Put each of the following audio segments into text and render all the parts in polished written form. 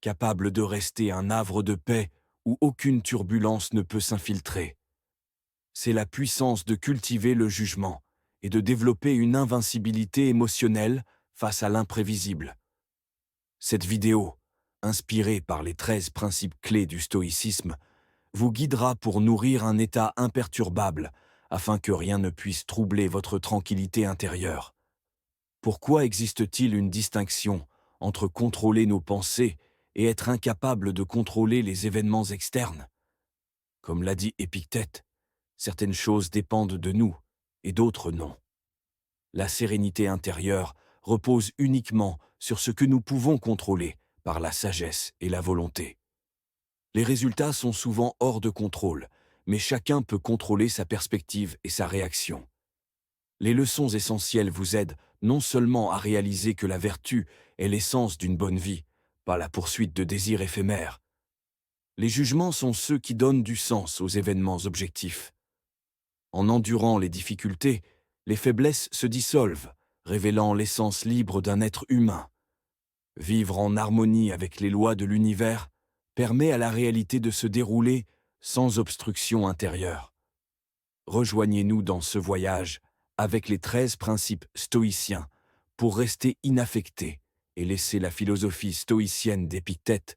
capable de rester un havre de paix où aucune turbulence ne peut s'infiltrer. C'est la puissance de cultiver le jugement et de développer une invincibilité émotionnelle face à l'imprévisible. Cette vidéo, inspirée par les 13 principes clés du stoïcisme, vous guidera pour nourrir un état imperturbable afin que rien ne puisse troubler votre tranquillité intérieure. Pourquoi existe-t-il une distinction entre contrôler nos pensées et être incapable de contrôler les événements externes? Comme l'a dit Épictète, certaines choses dépendent de nous et d'autres non. La sérénité intérieure repose uniquement sur ce que nous pouvons contrôler par la sagesse et la volonté. Les résultats sont souvent hors de contrôle, mais chacun peut contrôler sa perspective et sa réaction. Les leçons essentielles vous aident non seulement à réaliser que la vertu est l'essence d'une bonne vie, pas la poursuite de désirs éphémères. Les jugements sont ceux qui donnent du sens aux événements objectifs. En endurant les difficultés, les faiblesses se dissolvent, révélant l'essence libre d'un être humain. Vivre en harmonie avec les lois de l'univers permet à la réalité de se dérouler sans obstruction intérieure. Rejoignez-nous dans ce voyage avec les 13 principes stoïciens pour rester inaffectés et laisser la philosophie stoïcienne d'Épictète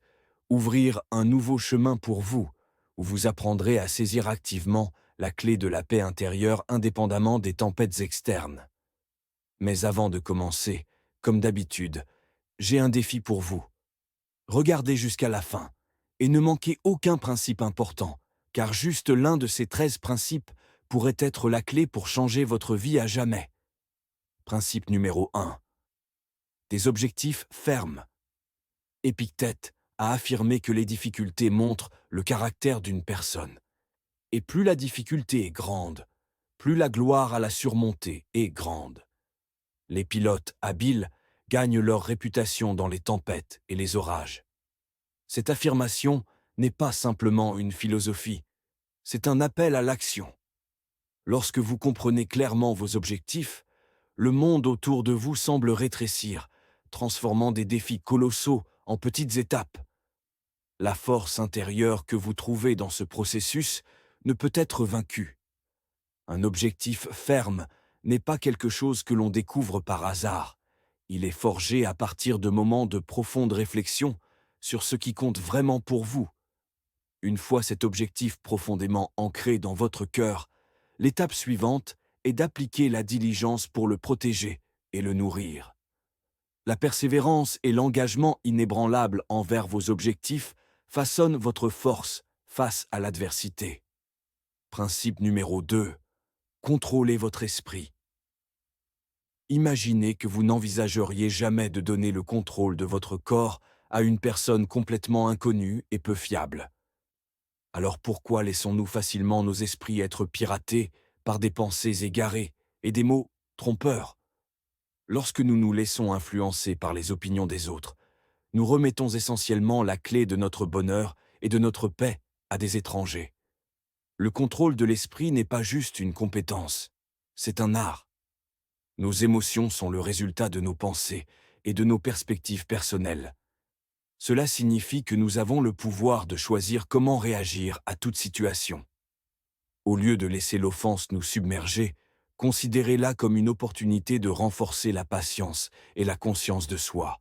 ouvrir un nouveau chemin pour vous, où vous apprendrez à saisir activement la clé de la paix intérieure indépendamment des tempêtes externes. Mais avant de commencer, comme d'habitude, j'ai un défi pour vous. Regardez jusqu'à la fin et ne manquez aucun principe important, car juste l'un de ces 13 principes pourrait être la clé pour changer votre vie à jamais. Principe numéro 1. Des objectifs fermes. Épictète a affirmé que les difficultés montrent le caractère d'une personne. Et plus la difficulté est grande, plus la gloire à la surmonter est grande. Les pilotes habiles gagnent leur réputation dans les tempêtes et les orages. Cette affirmation n'est pas simplement une philosophie, c'est un appel à l'action. Lorsque vous comprenez clairement vos objectifs, le monde autour de vous semble rétrécir, transformant des défis colossaux en petites étapes. La force intérieure que vous trouvez dans ce processus ne peut être vaincue. Un objectif ferme n'est pas quelque chose que l'on découvre par hasard. Il est forgé à partir de moments de profonde réflexion sur ce qui compte vraiment pour vous. Une fois cet objectif profondément ancré dans votre cœur, l'étape suivante est d'appliquer la diligence pour le protéger et le nourrir. La persévérance et l'engagement inébranlable envers vos objectifs façonnent votre force face à l'adversité. Principe numéro 2. Contrôlez votre esprit. Imaginez que vous n'envisageriez jamais de donner le contrôle de votre corps à une personne complètement inconnue et peu fiable. Alors pourquoi laissons-nous facilement nos esprits être piratés par des pensées égarées et des mots trompeurs? Lorsque nous nous laissons influencer par les opinions des autres, nous remettons essentiellement la clé de notre bonheur et de notre paix à des étrangers. Le contrôle de l'esprit n'est pas juste une compétence, c'est un art. Nos émotions sont le résultat de nos pensées et de nos perspectives personnelles. Cela signifie que nous avons le pouvoir de choisir comment réagir à toute situation. Au lieu de laisser l'offense nous submerger, considérez-la comme une opportunité de renforcer la patience et la conscience de soi.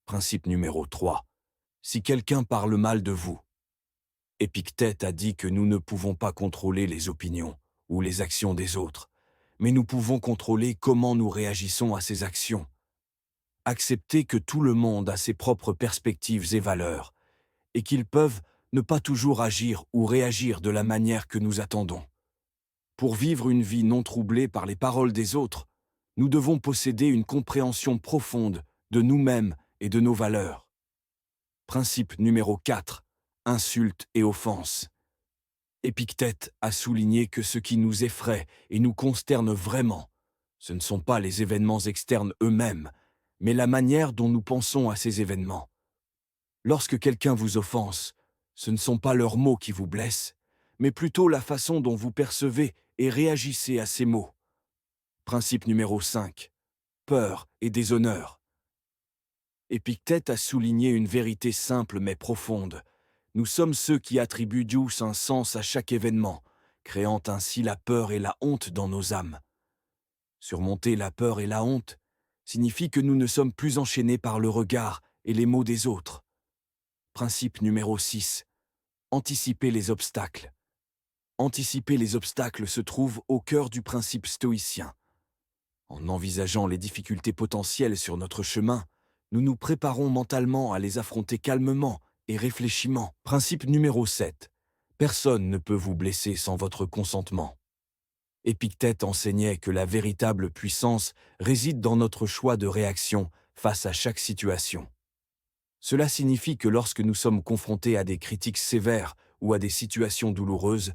Principe numéro 3. Si quelqu'un parle mal de vous. Épictète a dit que nous ne pouvons pas contrôler les opinions ou les actions des autres, mais nous pouvons contrôler comment nous réagissons à ces actions. Accepter que tout le monde a ses propres perspectives et valeurs, et qu'ils peuvent ne pas toujours agir ou réagir de la manière que nous attendons. Pour vivre une vie non troublée par les paroles des autres, nous devons posséder une compréhension profonde de nous-mêmes et de nos valeurs. Principe numéro 4. Insultes et offenses. Épictète a souligné que ce qui nous effraie et nous consterne vraiment, ce ne sont pas les événements externes eux-mêmes, mais la manière dont nous pensons à ces événements. Lorsque quelqu'un vous offense, ce ne sont pas leurs mots qui vous blessent, mais plutôt la façon dont vous percevez et réagissez à ces mots. Principe numéro 5. Peur et déshonneur. Épictète a souligné une vérité simple mais profonde. Nous sommes ceux qui attribuent tous un sens à chaque événement, créant ainsi la peur et la honte dans nos âmes. Surmonter la peur et la honte signifie que nous ne sommes plus enchaînés par le regard et les mots des autres. Principe numéro 6. Anticiper les obstacles. Anticiper les obstacles se trouve au cœur du principe stoïcien. En envisageant les difficultés potentielles sur notre chemin, nous nous préparons mentalement à les affronter calmement et réfléchimment. Principe numéro 7. Personne ne peut vous blesser sans votre consentement. Épictète enseignait que la véritable puissance réside dans notre choix de réaction face à chaque situation. Cela signifie que lorsque nous sommes confrontés à des critiques sévères ou à des situations douloureuses,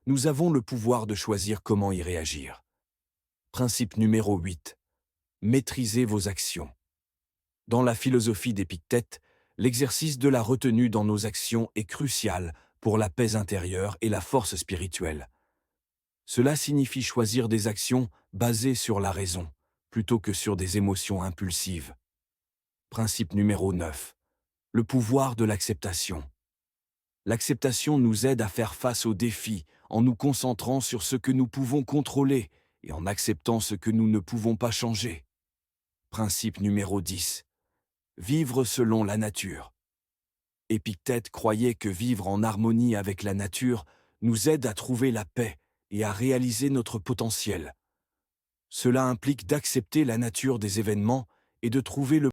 nous avons le pouvoir de choisir comment y réagir. Principe numéro 8. Maîtrisez vos actions. Dans la philosophie d'Épictète, l'exercice de la retenue dans nos actions est crucial pour la paix intérieure et la force spirituelle. Cela signifie choisir des actions basées sur la raison, plutôt que sur des émotions impulsives. Principe numéro 9. Le pouvoir de l'acceptation. L'acceptation nous aide à faire face aux défis en nous concentrant sur ce que nous pouvons contrôler et en acceptant ce que nous ne pouvons pas changer. Principe numéro 10. Vivre selon la nature. Épictète croyait que vivre en harmonie avec la nature nous aide à trouver la paix et à réaliser notre potentiel. Cela implique d'accepter la nature des événements et de trouver le